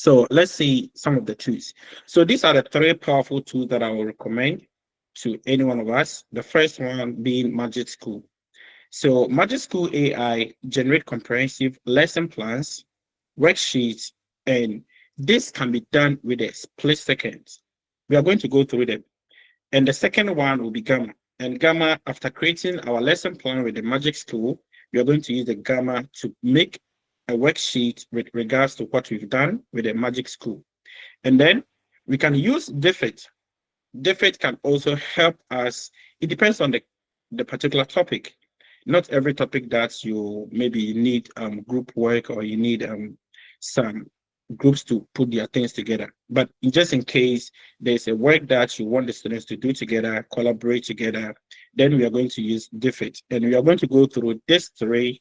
So let's see some of the tools. So these are the three powerful tools that I will recommend to any one of us. The first one being Magic School. So Magic School AI generate comprehensive lesson plans, worksheets, and this can be done with a split second. We are going to go through them. And the second one will be Gamma. And Gamma, after creating our lesson plan with the Magic School, we are going to use the Gamma to make a worksheet with regards to what we've done with the Magic School. And then we can use Diffit. Diffit can also help us. It depends on the particular topic. Not every topic that you maybe need group work or you need some groups to put their things together. But just in case there's a work that you want the students to do together, collaborate together, then we are going to use Diffit. And we are going to go through these three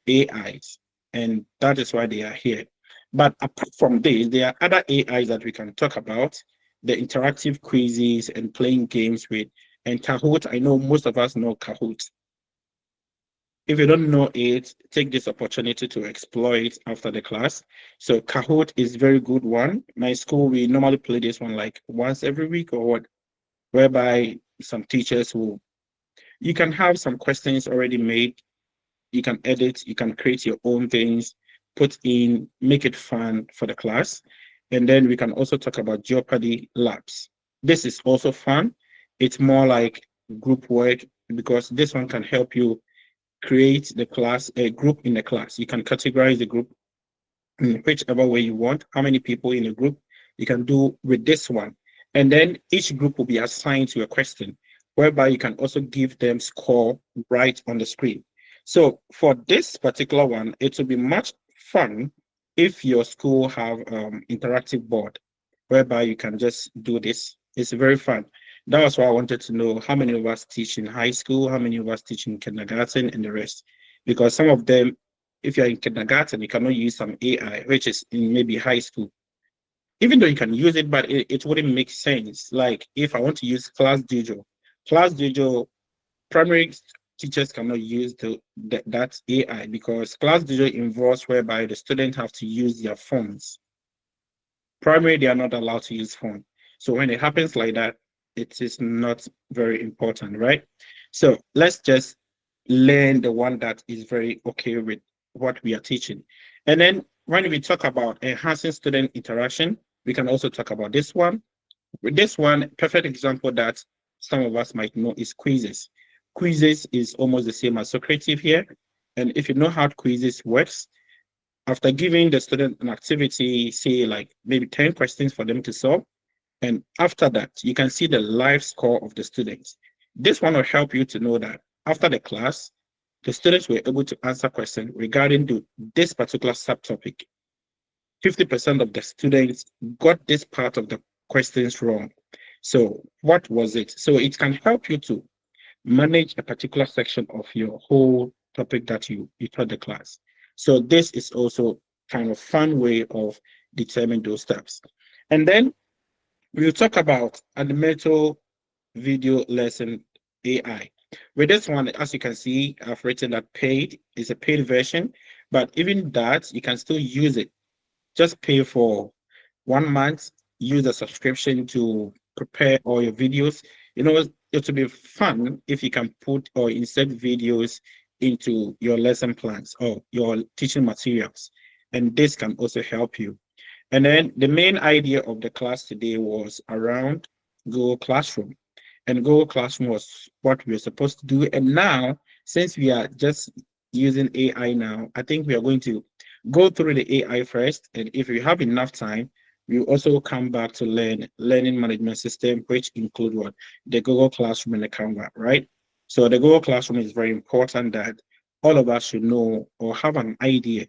AIs. And that is why they are here. But apart from this, there are other AIs that we can talk about, the interactive quizzes and playing games with. And Kahoot, I know most of us know Kahoot. If you don't know it, take this opportunity to explore it after the class. So Kahoot is very good one. My school, we normally play this one like once every week or what, whereby some teachers will, you can have some questions already made. You can edit, you can create your own things, put in, make it fun for the class. And then we can also talk about Jeopardy labs. This is also fun. It's more like group work because this one can help you create the class, a group in the class. You can categorize the group in whichever way you want, how many people in a group you can do with this one. And then each group will be assigned to a question, whereby you can also give them score right on the screen. So for this particular one, it will be much fun if your school have interactive board, whereby you can just do this. It's very fun. That was why I wanted to know how many of us teach in high school, how many of us teach in kindergarten, and the rest. Because some of them, if you're in kindergarten, you cannot use some AI, which is in maybe high school. Even though you can use it, but it wouldn't make sense. Like if I want to use Class Dojo, primary teachers cannot use that AI because Class Dojo involves whereby the students have to use their phones. Primary, they are not allowed to use phone. So when it happens like that, it is not very important, right? So let's just learn the one that is very okay with what we are teaching. And then when we talk about enhancing student interaction, we can also talk about this one. With this one, perfect example that some of us might know is quizzes. Quizzes is almost the same as Socrative here. And if you know how quizzes works, after giving the student an activity, say like maybe 10 questions for them to solve, and after that, you can see the live score of the students. This one will help you to know that after the class, the students were able to answer questions regarding this particular subtopic. 50% of the students got this part of the questions wrong. So what was it? So it can help you to manage a particular section of your whole topic that you taught the class. So this is also kind of fun way of determining those steps. And then we'll talk about animated video lesson AI. With this one, as you can see, I've written that paid is a paid version, but even that, you can still use it. Just pay for 1 month, use a subscription to prepare all your videos. You know, it will be fun if you can put or insert videos into your lesson plans or your teaching materials. And this can also help you. And then the main idea of the class today was around Google Classroom. And Google Classroom was what we were supposed to do. And now, since we are just using AI now, I think we are going to go through the AI first. And if we have enough time, we also come back to learning management system, which include what? The Google Classroom and the Canva, right? So the Google Classroom is very important that all of us should know or have an idea.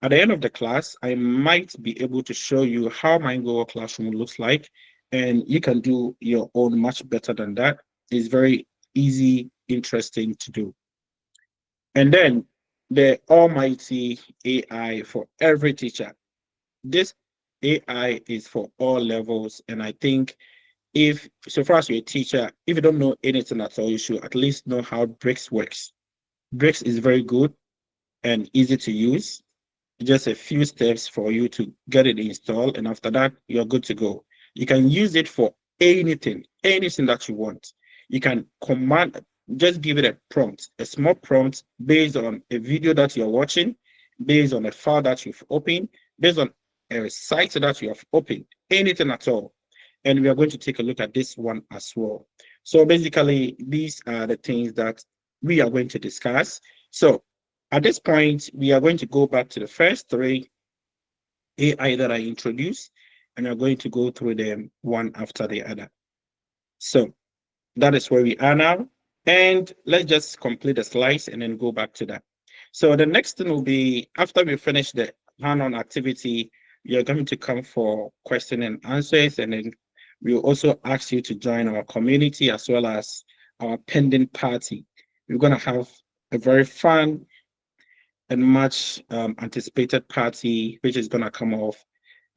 At the end of the class, I might be able to show you how my Google Classroom looks like, and you can do your own much better than that. It's very easy, interesting to do. And then the almighty AI for every teacher. This AI is for all levels, and I think if so far as you're a teacher, if you don't know anything at all, you should at least know how Bricks works. Bricks is very good and easy to use. just a few steps for you to get it installed, and after that, you're good to go. You can use it for anything that you want. You can just give it a prompt, a small prompt based on a video that you're watching, based on a file that you've opened, based on a site that you have opened, anything at all. And we are going to take a look at this one as well. So basically, these are the things that we are going to discuss. So at this point, we are going to go back to the first three AI that I introduced, and we're going to go through them one after the other. So that is where we are now. And let's just complete the slides and then go back to that. So the next thing will be, after we finish the hand-on activity, you're going to come for question and answers, and then we'll also ask you to join our community as well as our pending party. We're going to have a very fun and much anticipated party, which is going to come off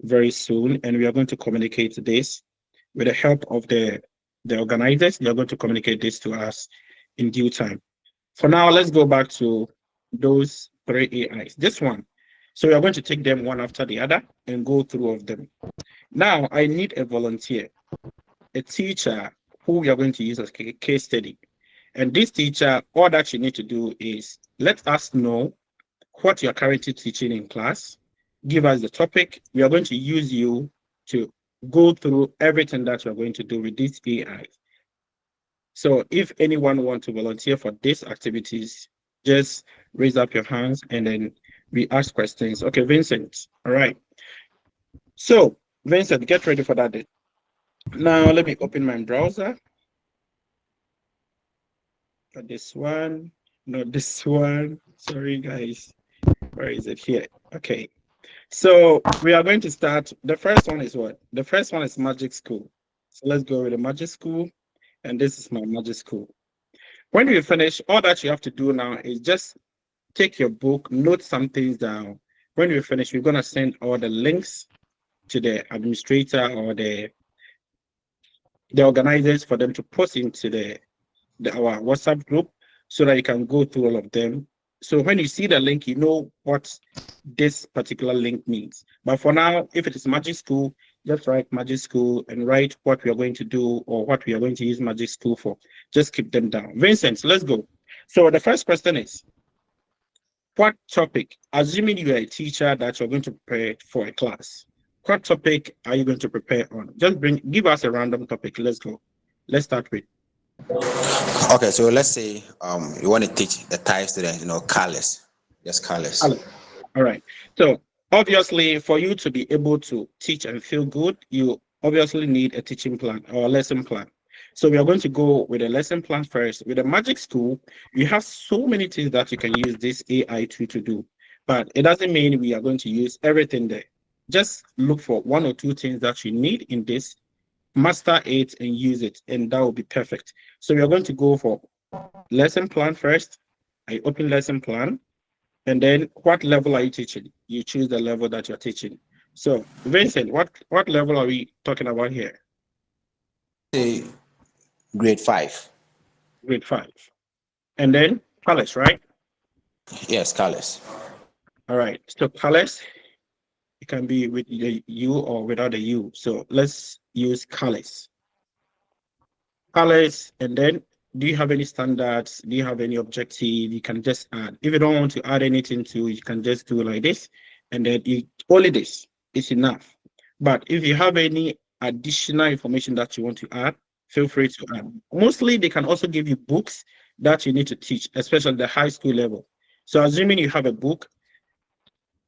very soon. And we are going to communicate this with the help of the organizers. They are going to communicate this to us in due time. For now, let's go back to those three AIs. This one. So we are going to take them one after the other and go through of them. Now, I need a volunteer, a teacher who we are going to use as a case study. And this teacher, all that you need to do is let us know what you're currently teaching in class. Give us the topic. We are going to use you to go through everything that you're going to do with this AI. So if anyone wants to volunteer for these activities, just raise up your hands and then we ask questions. Okay, Vincent. All right. So, Vincent, get ready for that. Now, let me open my browser. Not this one. Not this one. Sorry, guys. Where is it here? Okay. So we are going to start. The first one is what? The first one is Magic School. So let's go with the Magic School. And this is my Magic School. When we finish, all that you have to do now is just take your book, note some things down. When we finish, we're going to send all the links to the administrator or the organizers for them to post into our WhatsApp group so that you can go through all of them. So when you see the link, you know what this particular link means. But for now, if it is Magic School, just write Magic School and write what we are going to do or what we are going to use Magic School for. Just keep them down. Vincent, let's go. So the first question is, what topic, assuming you are a teacher that you're going to prepare for a class, what topic are you going to prepare on? Just give us a random topic. Let's go. Let's start with. Okay, so let's say you want to teach the Thai students, colors. Yes, colors. All right. So obviously, for you to be able to teach and feel good, you obviously need a teaching plan or a lesson plan. So we are going to go with a lesson plan first. With a Magic School, you have so many things that you can use this AI to do, but it doesn't mean we are going to use everything there. Just look for one or two things that you need in this, master it and use it, and that will be perfect. So we are going to go for lesson plan first. I open lesson plan, and then what level are you teaching? You choose the level that you're teaching. So Vincent, what level are we talking about here? Say grade 5. Grade 5. And then colors, right? Yes, colors. All right. So colors, it can be with the U or without the U. So let's use colors. Colors, and then do you have any standards? Do you have any objective? You can just add. If you don't want to add anything to, you can just do like this, and then only this is enough. But if you have any additional information that you want to add, feel free to add. Mostly, they can also give you books that you need to teach, especially the high school level. So assuming you have a book,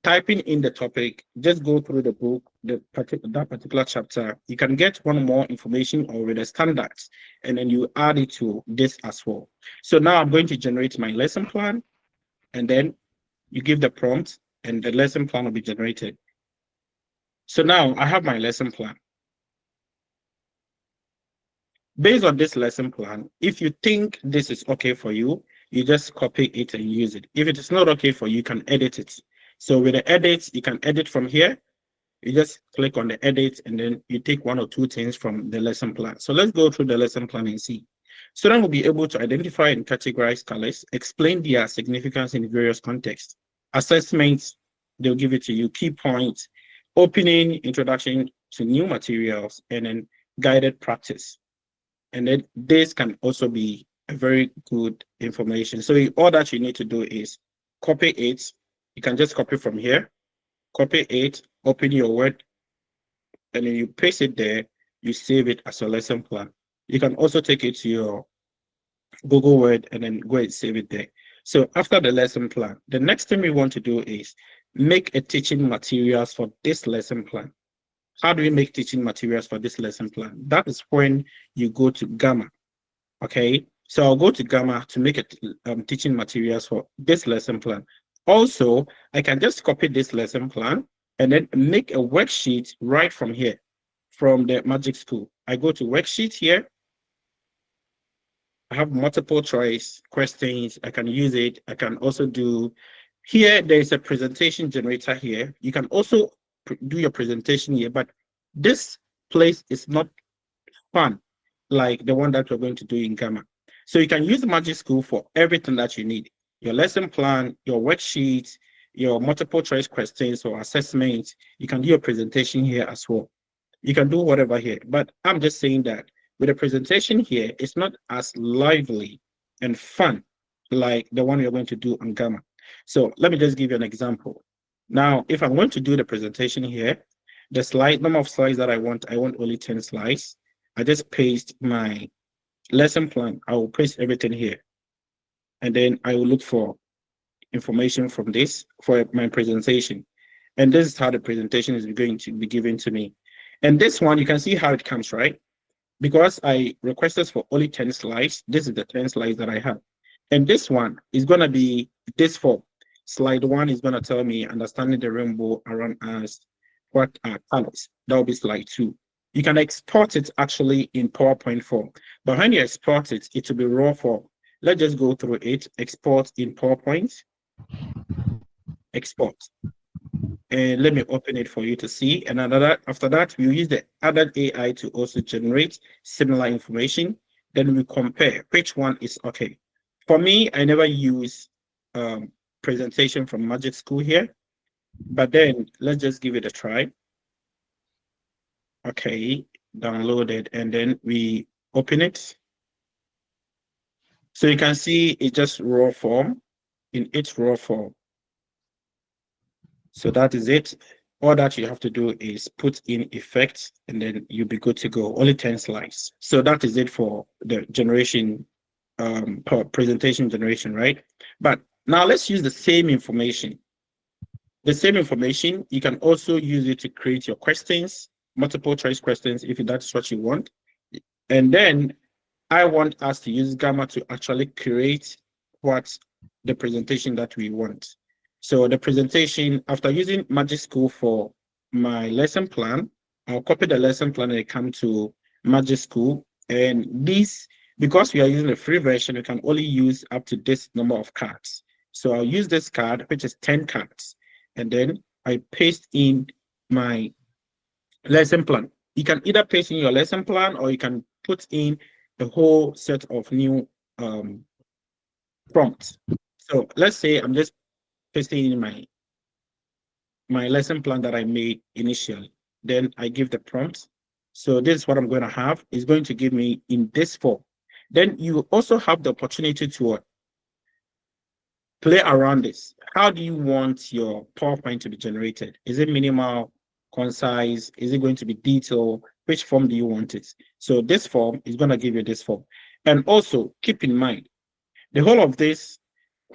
typing in the topic, just go through the book, that particular chapter. You can get one more information or with the standards, and then you add it to this as well. So now I'm going to generate my lesson plan, and then you give the prompt, and the lesson plan will be generated. So now I have my lesson plan. Based on this lesson plan, if you think this is okay for you, you just copy it and use it. If it is not okay for you, you can edit it. So with the edits, you can edit from here. You just click on the edit and then you take one or two things from the lesson plan. So let's go through the lesson plan and see. Students will be able to identify and categorize colors, explain their significance in various contexts. Assessments, they'll give it to you, key points, opening, introduction to new materials, and then guided practice. And then this can also be a very good information. So all that you need to do is copy it. You can just copy from here, copy it, open your Word, and then you paste it there, you save it as a lesson plan. You can also take it to your Google Word and then go and save it there. So after the lesson plan, the next thing we want to do is make a teaching materials for this lesson plan. How do we make teaching materials for this lesson plan? That is when you go to Gamma. Okay, so I'll go to Gamma to make it teaching materials for this lesson plan. Also, I can just copy this lesson plan and then make a worksheet right from here, from the Magic School. I go to worksheet here. I have multiple choice questions. I can use it. I can also do here. There's a presentation generator here. You can also do your presentation here, but this place is not fun like the one that we're going to do in Gamma. So you can use the Magic School for everything that you need. Your lesson plan, your worksheets, your multiple choice questions or assessments. You can do your presentation here as well. You can do whatever here, but I'm just saying that with the presentation here, it's not as lively and fun like the one you're going to do on Gamma. So let me just give you an example. Now, if I'm going to do the presentation here, the number of slides that I want only 10 slides. I just paste my lesson plan. I will paste everything here. And then I will look for information from this for my presentation. And this is how the presentation is going to be given to me. And this one, you can see how it comes, right? Because I requested for only 10 slides, this is the 10 slides that I have. And this one is going to be this form. Slide 1 is going to tell me understanding the rainbow around us, what are colors. That will be slide 2. You can export it actually in PowerPoint form. But when you export it, it will be raw form. Let's just go through it. Export in PowerPoint. Export. And let me open it for you to see. And after that, we use the other AI to also generate similar information. Then we compare which one is okay. For me, I never use presentation from Magic School here, but then let's just give it a try. Okay, download it, and then we open it. So you can see it's just raw form in its raw form. So that is it. All that you have to do is put in effects and then you'll be good to go. Only 10 slides. So that is it for the generation, presentation generation, right? But now let's use the same information. The same information, you can also use it to create your questions, multiple choice questions, if that's what you want. And then I want us to use Gamma to actually create what the presentation that we want. So the presentation, after using Magic School for my lesson plan, I'll copy the lesson plan and come to Magic School. And this, because we are using the free version, we can only use up to this number of cards. So I'll use this card, which is 10 cards. And then I paste in my lesson plan. You can either paste in your lesson plan or you can put in a whole set of new prompts. So let's say I'm just pasting in my lesson plan that I made initially. Then I give the prompt. So this is what I'm going to have. It's going to give me in this form. Then you also have the opportunity to play around this. How do you want your PowerPoint to be generated? Is it minimal, concise? Is it going to be detailed? Which form do you want it? So this form is going to give you this form. And also keep in mind, the whole of this,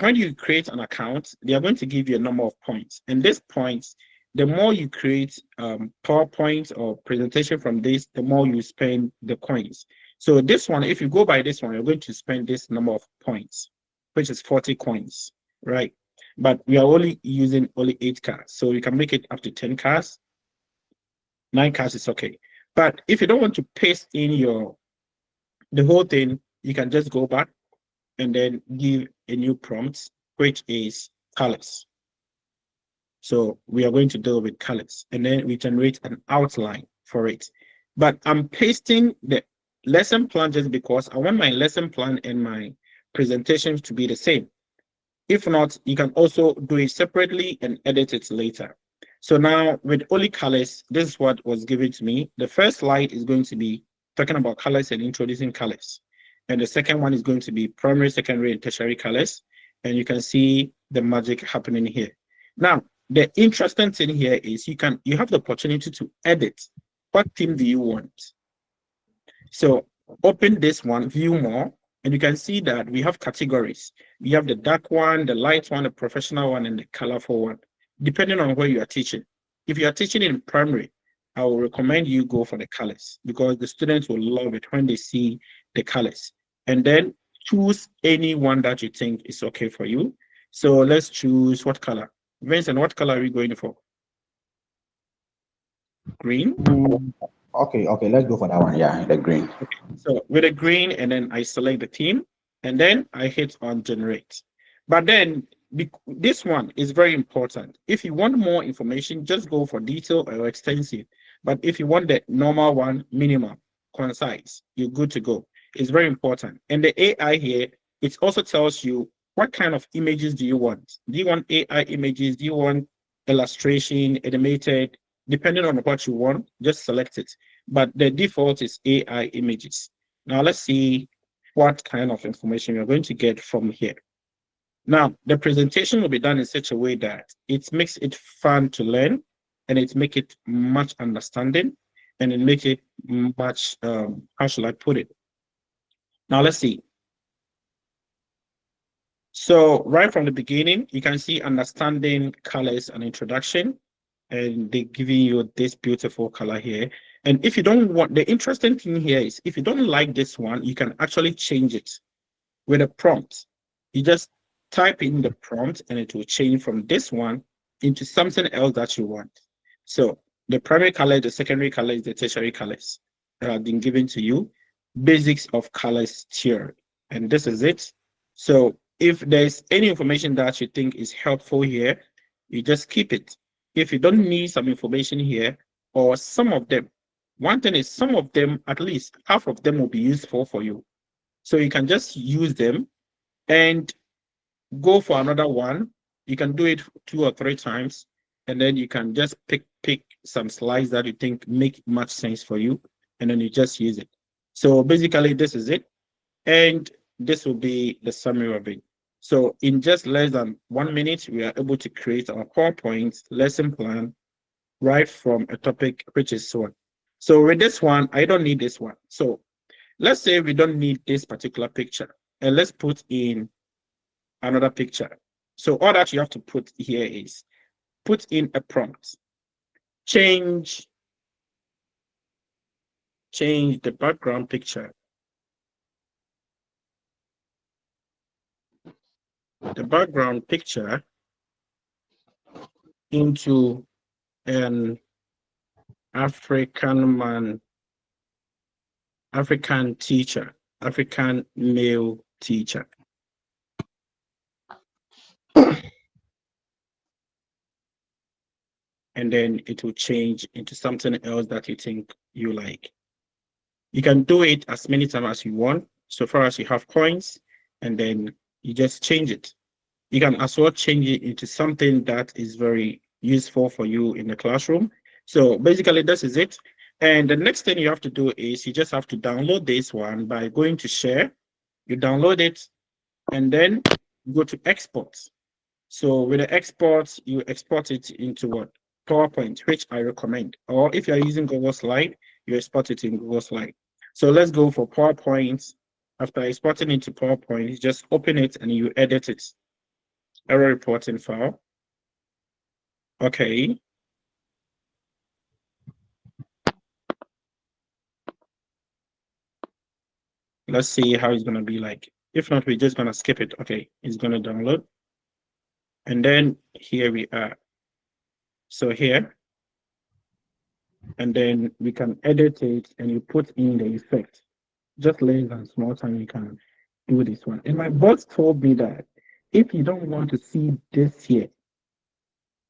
when you create an account, they are going to give you a number of points. And these points, the more you create PowerPoint or presentation from this, the more you spend the coins. So this one, if you go by this one, you're going to spend this number of points, which is 40 coins, right? But we are only using only 8 cards. So you can make it up to 10 cards. 9 cards is okay. But if you don't want to paste in the whole thing, you can just go back and then give a new prompt, which is colors. So we are going to deal with colors, and then we generate an outline for it. But I'm pasting the lesson plan just because I want my lesson plan and my presentation to be the same. If not, you can also do it separately and edit it later. So now with only colors, this is what was given to me. The first slide is going to be talking about colors and introducing colors. And the second one is going to be primary, secondary, and tertiary colors. And you can see the magic happening here. Now, the interesting thing here is you have the opportunity to edit. What theme do you want? So open this one, view more, and you can see that we have categories. We have the dark one, the light one, the professional one, and the colorful one, depending on where you are teaching. If you are teaching in primary, I will recommend you go for the colors because the students will love it when they see the colors. And then choose any one that you think is okay for you. So let's choose what color? Vincent, what color are we going for? Green? Okay, let's go for that one. Yeah, the green. Okay. So with a green, and then I select the theme, and then I hit on generate. But then this one is very important. If you want more information, just go for detail or extensive. But if you want the normal one, minimum, concise, you're good to go. It's very important. And the AI here, it also tells you what kind of images do you want? Do you want AI images? Do you want illustration, animated? Depending on what you want, just select it. But the default is AI images. Now let's see what kind of information you're going to get from here. Now, the presentation will be done in such a way that it makes it fun to learn, and it make it much understanding, and it make it much, how should I put it? Now, let's see. So right from the beginning, you can see understanding colors and introduction, and they giving you this beautiful color here. And if you don't want, the interesting thing here is if you don't like this one, you can actually change it with a prompt. You just type in the prompt and it will change from this one into something else that you want. So the primary color, the secondary color, the tertiary colors that have been given to you, basics of colors theory. And this is it. So if there's any information that you think is helpful here, you just keep it. If you don't need some information here, or some of them, one thing is some of them, at least half of them will be useful for you. So you can just use them and go for another one. You can do it 2 or 3 times, and then you can just pick some slides that you think make much sense for you, and then you just use it. So basically, this is it, and this will be the summary of it. So in just less than 1 minute, we are able to create our PowerPoint lesson plan right from a topic, which is one. So with this one, I don't need this one. So let's say we don't need this particular picture, and let's put in another picture. So all that you have to put here is put in a prompt. Change the background picture. The background picture into an African man, African teacher, African male teacher. And then it will change into something else that you think you like. You can do it as many times as you want, so far as you have coins, and then you just change it. You can as well change it into something that is very useful for you in the classroom. So basically, this is it. And the next thing you have to do is you just have to download this one by going to share. You download it, and then go to export. So with the export, you export it into what? PowerPoint, which I recommend. Or if you're using Google Slide, you export it in Google Slide. So let's go for PowerPoint. After exporting into PowerPoint, you just open it and you edit it. Error reporting file. Okay. Let's see how it's going to be like. If not, we're just going to skip it. Okay, it's going to download. And then here we are. So here, and then we can edit it and you put in the effect. Just less than small time you can do this one. And my boss told me that if you don't want to see this here,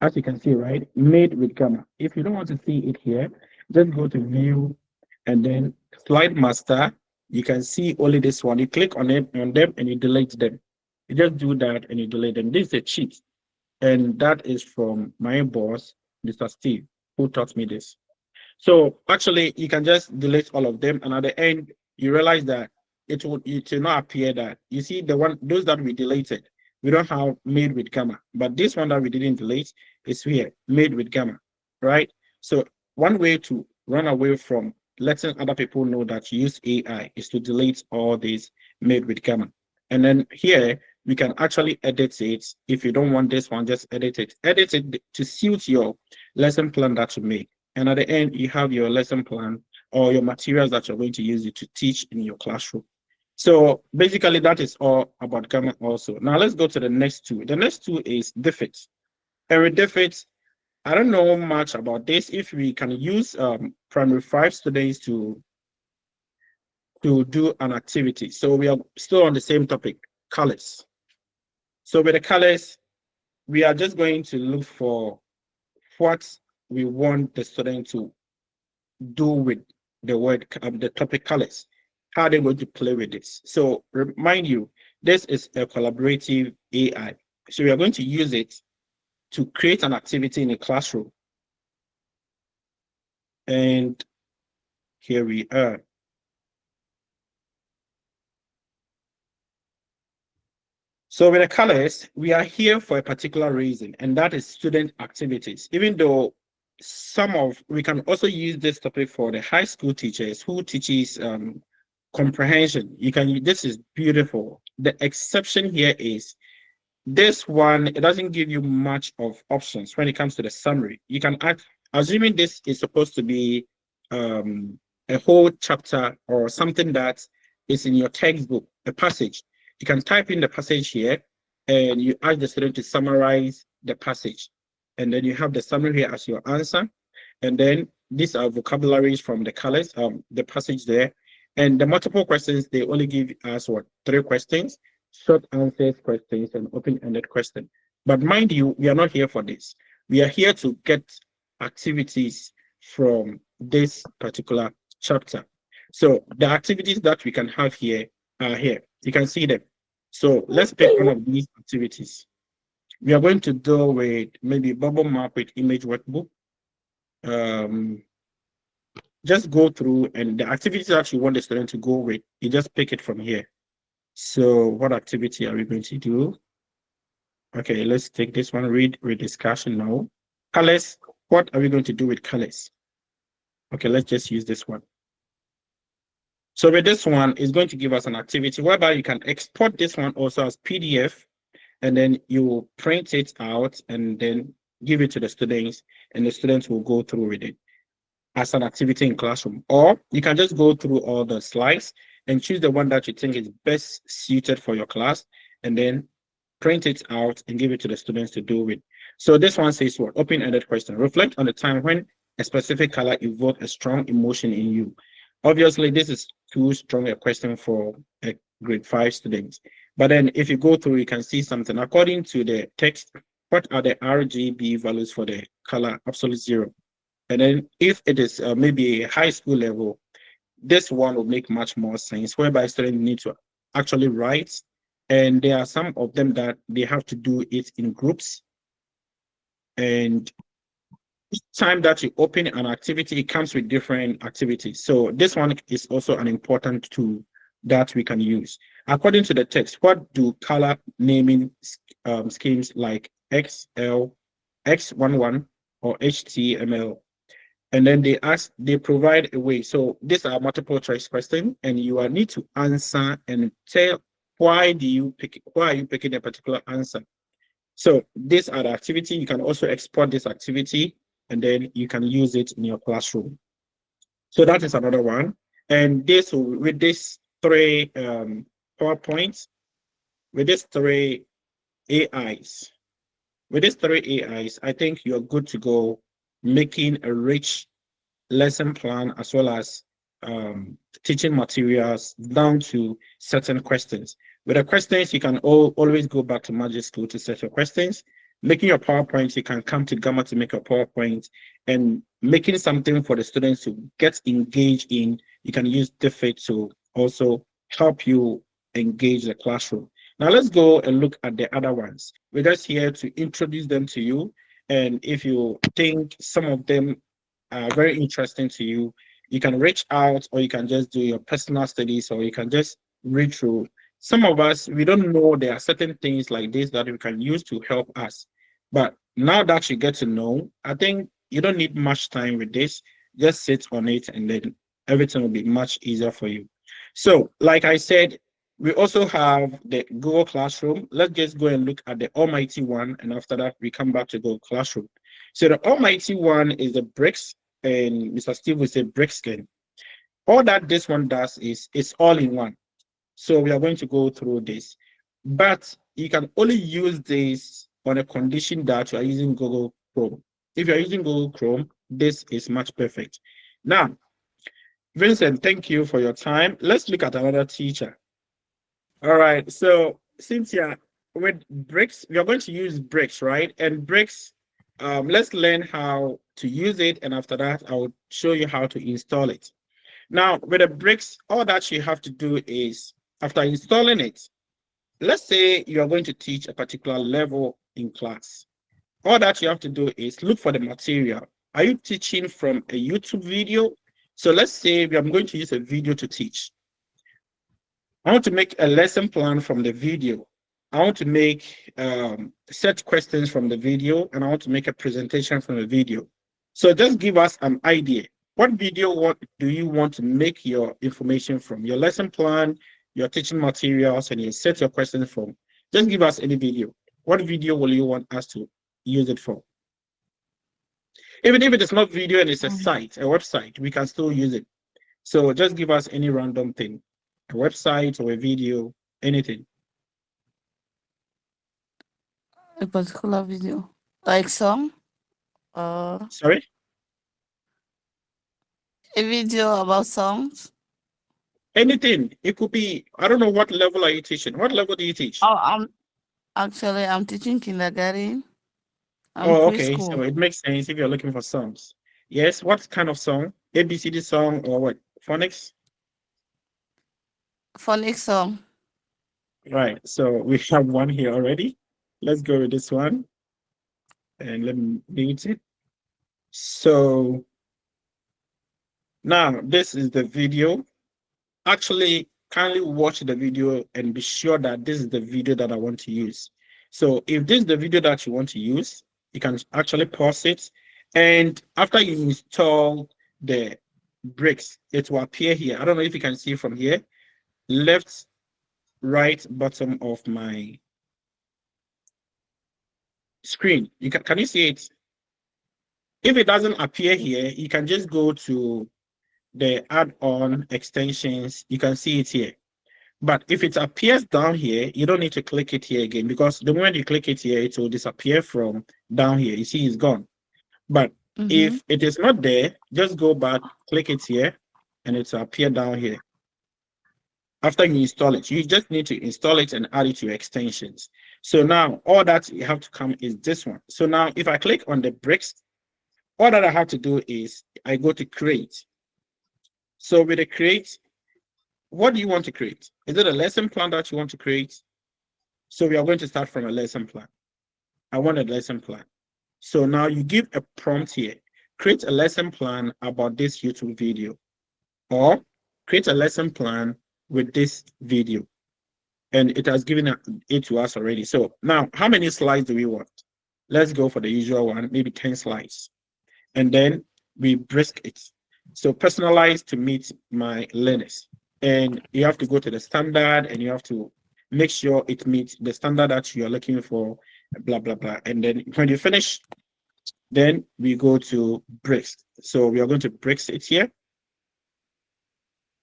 as you can see, right, made with Gamma. If you don't want to see it here, just go to view and then slide master. You can see only this one. You click on them and you delete them. You just do that and you delete them. This is a cheat. And that is from my boss, Mr. Steve, who taught me this. So actually, you can just delete all of them, and at the end, you realize that it will not appear that you see those that we deleted. We don't have made with gamma, but this one that we didn't delete is here, made with gamma, right? So one way to run away from letting other people know that you use AI is to delete all these made with gamma, and then here we can actually edit it. If you don't want this one, just edit it. Edit it to suit your lesson plan that you make. And at the end, you have your lesson plan or your materials that you're going to use it to teach in your classroom. So basically, that is all about Gamma also. Now let's go to the next two. The next two is DFIT. And with DFIT, I don't know much about this. If we can use primary 5 students to do an activity. So we are still on the same topic, colors. So with the colors, we are just going to look for what we want the student to do with the topic colors. How they're going to play with this. So remind you, this is a collaborative AI. So we are going to use it to create an activity in a classroom. And here we are. So with the colors, we are here for a particular reason, and that is student activities. Even though we can also use this topic for the high school teachers who teaches comprehension. This is beautiful. The exception here is this one, it doesn't give you much of options when it comes to the summary. You can add, assuming this is supposed to be a whole chapter or something that is in your textbook, a passage. You can type in the passage here and you ask the student to summarize the passage. And then you have the summary here as your answer. And then these are vocabularies from the colors, the passage there. And the multiple questions, they only give us 3 questions, short answers questions, and open-ended question. But mind you, we are not here for this. We are here to get activities from this particular chapter. So the activities that we can have here are here. You can see them. So let's pick one of these activities. We are going to deal with maybe bubble map with image workbook. Just go through, and the activities that you want the student to go with, you just pick it from here. So what activity are we going to do? Okay, let's take this one, read discussion now. Colors, what are we going to do with colors? Okay, let's just use this one. So with this one, it's going to give us an activity whereby you can export this one also as PDF, and then you print it out and then give it to the students, and the students will go through with it as an activity in classroom. Or you can just go through all the slides and choose the one that you think is best suited for your class, and then print it out and give it to the students to do with. So this one says what? Open-ended question. Reflect on the time when a specific color evoked a strong emotion in you. Obviously, this is too strong a question for a grade 5 student. But then if you go through, you can see something. According to the text, what are the RGB values for the color absolute 0? And then if it is maybe a high school level, this one will make much more sense, whereby students need to actually write. And there are some of them that they have to do it in groups. And each time that you open an activity, it comes with different activities. So this one is also an important tool that we can use. According to the text, what do color naming schemes like XL, X11, or HTML? And then they provide a way. So these are multiple choice questions, and you will need to answer and tell why are you picking a particular answer. So these are the activity. You can also export this activity, and then you can use it in your classroom. So that is another one. And with these 3 PowerPoints, with these 3 AIs, I think you're good to go, making a rich lesson plan as well as teaching materials down to certain questions. With the questions, you can always go back to Magic School to set your questions. Making your PowerPoint, you can come to Gamma to make a PowerPoint, and making something for the students to get engaged in. You can use DFIT to also help you engage the classroom. Now let's go and look at the other ones. We're just here to introduce them to you. And if you think some of them are very interesting to you, you can reach out, or you can just do your personal studies, or you can just read through. Some of us, we don't know there are certain things like this that we can use to help us. But now that you get to know, I think you don't need much time with this. Just sit on it, and then everything will be much easier for you. So, like I said, we also have the Google Classroom. Let's just go and look at the almighty one, and after that, we come back to Google Classroom. So the almighty one is the bricks, and Mr. Steve will say brick skin. All that this one does is it's all in one. So we are going to go through this, but you can only use this on a condition that you are using Google Chrome. If you're using Google Chrome, this is much perfect. Now, Vincent, thank you for your time. Let's look at another teacher. All right, so Cynthia, with bricks, we are going to use bricks, right? And bricks, let's learn how to use it, and after that, I will show you how to install it. Now, with the bricks, all that you have to do is, after installing it, let's say you are going to teach a particular level in class. All that you have to do is look for the material. Are you teaching from a YouTube video? So let's say I'm going to use a video to teach. I want to make a lesson plan from the video. I want to make set questions from the video, and I want to make a presentation from the video. So just give us an idea. What video do you want to make your information from? Your lesson plan, your teaching materials, and you set your questions from. Just give us any video. What video will you want us to use it for? Even if it is not video and it's a site, a website, we can still use it. So just give us any random thing. A website or a video, anything. A particular video, like song, Sorry? a video about songs. Anything. It could be, I don't know, what level are you teaching? What level do you teach? Oh, I'm teaching kindergarten. I'm Oh, okay. So preschool. it makes sense if you're looking for songs. Yes, what kind of song? ABCD song or what? Phonics? Phonics song. Right. So we have one here already. Let's go with this one. And let me mute it. So now this is the video. Actually, kindly watch the video and be sure that this is the video that I want to use. So if this is the video that you want to use, you can actually pause it. And after you install the bricks, it will appear here. I don't know if you can see from here, left, right bottom of my screen. Can you see it? If it doesn't appear here, you can just go to the add-on extensions. You can see it here. But if it appears down here, you don't need to click it here again, because the moment you click it here, it will disappear from down here. You see it's gone. But if it is not there, just go back, click it here, and it will appear down here. After you install it, you just need to install it and add it to your extensions. So now all that you have to come is this one. So now if I click on the bricks, all that I have to do is I go to create. So with the create, what do you want to create? Is it a lesson plan that you want to create? So we are going to start from a lesson plan. I want a lesson plan. So now you give a prompt here. Create a lesson plan about this YouTube video, or create a lesson plan with this video. And it has given it to us already. So now how many slides do we want? Let's go for the usual one, maybe 10 slides. And then we brisk it. So personalized to meet my learners. And you have to go to the standard, and you have to make sure it meets the standard that you're looking for, blah, blah, blah. And then when you finish, then we go to bricks. So we are going to bricks it here.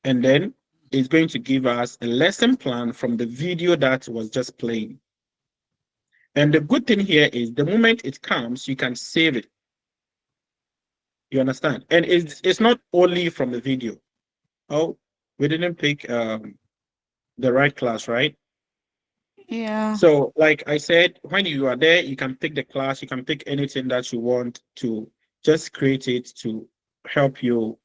And then it's going to give us a lesson plan from the video that was just playing. And the good thing here is the moment it comes, you can save it. You understand? And it's not only from the video. Oh, we didn't pick the right class, right? Yeah. So like I said, when you are there, you can pick the class, you can pick anything that you want to just create it to help you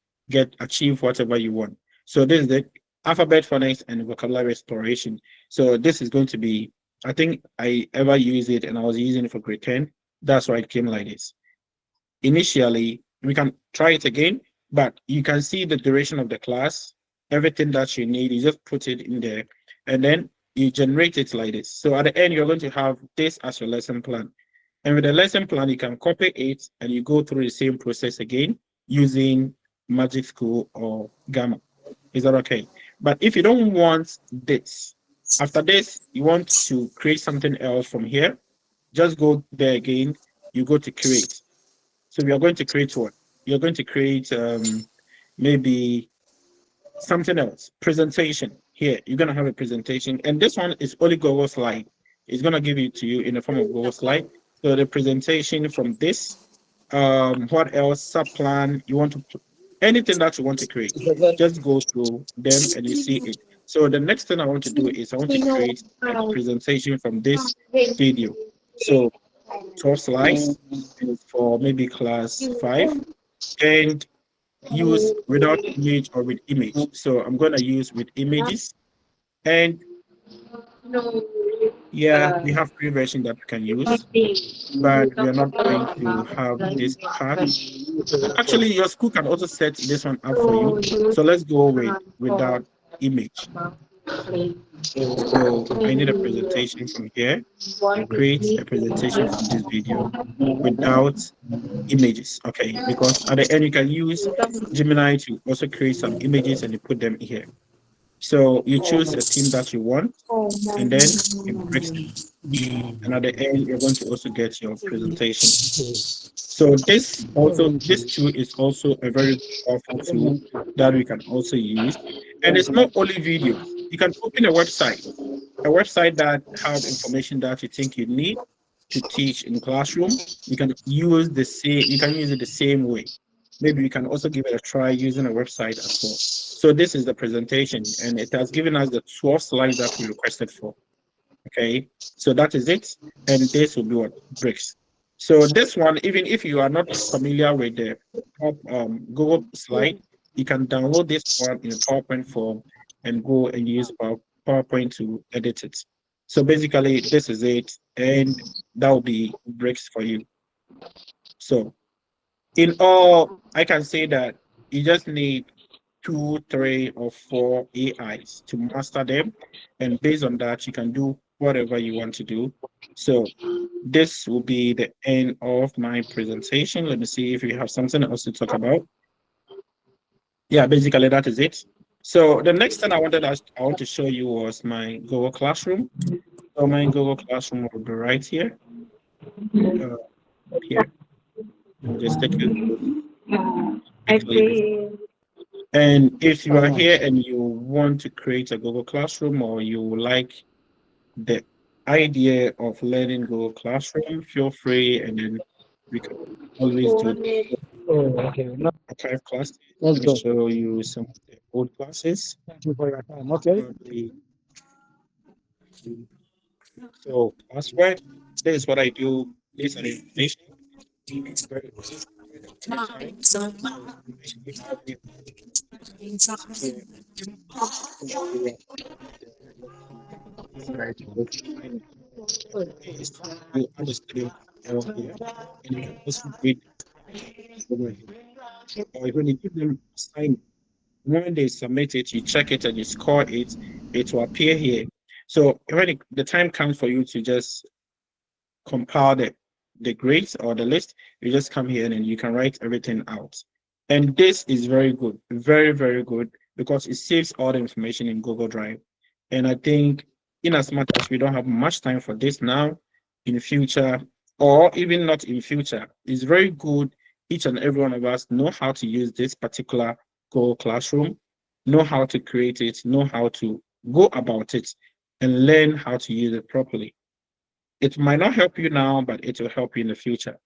achieve whatever you want. So this is the alphabet phonics and vocabulary exploration. So this is going to be, I think I ever used it and I was using it for grade 10. That's why it came like this. Initially, we can try it again, but you can see the duration of the class, everything that you need, you just put it in there, and then you generate it like this. So at the end, you're going to have this as your lesson plan. And with the lesson plan, you can copy it and you go through the same process again using Magic School or Gamma. Is that okay? But if you don't want this, after this, you want to create something else from here, just go there again, you go to create. So we are going to create what? You're going to create maybe something else. Presentation. Here, you're going to have a presentation. And this one is only Google Slide. It's going to give it to you in the form of Google Slide. So the presentation from this, what else? Subplan, you want to, anything that you want to create, just go through them and you see it. So the next thing I want to do is I want to create a presentation from this video. So 12 slides for maybe class 5 and use without image or with image. So I'm going to use with images. And yeah, we have three versions that we can use, but we are not going to have this part. Actually, your school can also set this one up for you. So let's go with without image. So I need a presentation from here. Create a presentation from this video without images. Okay, because at the end you can use Gemini to also create some images and you put them here. So you choose a theme that you want and then you press it. And at the end you're going to also get your presentation. So this tool is also a very powerful tool that we can also use. And it's not only videos. You can open a website that have information that you think you need to teach in the classroom. You can use it the same way. Maybe you can also give it a try using a website as well. So this is the presentation, and it has given us the 12 slides that we requested for. Okay, so that is it, and this will be what bricks. So this one, even if you are not familiar with the Google slide, you can download this one in a PowerPoint form and go and use PowerPoint to edit it. So basically, this is it, and that will be bricks for you. So in all, I can say that you just need 2, 3, or 4 AIs to master them, and based on that, you can do whatever you want to do. So this will be the end of my presentation. Let me see if we have something else to talk about. Yeah, basically that is it. So the next thing I want to show you was my Google Classroom. So my Google Classroom will be right here. Here. I'll just take you. And if you are here and you want to create a Google Classroom or you like the idea of learning Google Classroom, feel free, and then we can always do archive classes. Let me show you some of the old classes. Thank you for your time. Okay. So password, this is what I do. This is an information. It's very you understand here, and you can also read over here. Or when you give them assignment, when they submit it, you check it and you score it, it will appear here. So when the time comes for you to just compile the grades or the list, you just come here and then you can write everything out. And this is very good, very, very good, because it saves all the information in Google Drive. And I think in as much as we don't have much time for this now, in the future, or even not in future, it's very good. Each and every one of us know how to use this particular Google Classroom, know how to create it, know how to go about it, and learn how to use it properly. It might not help you now, but it will help you in the future.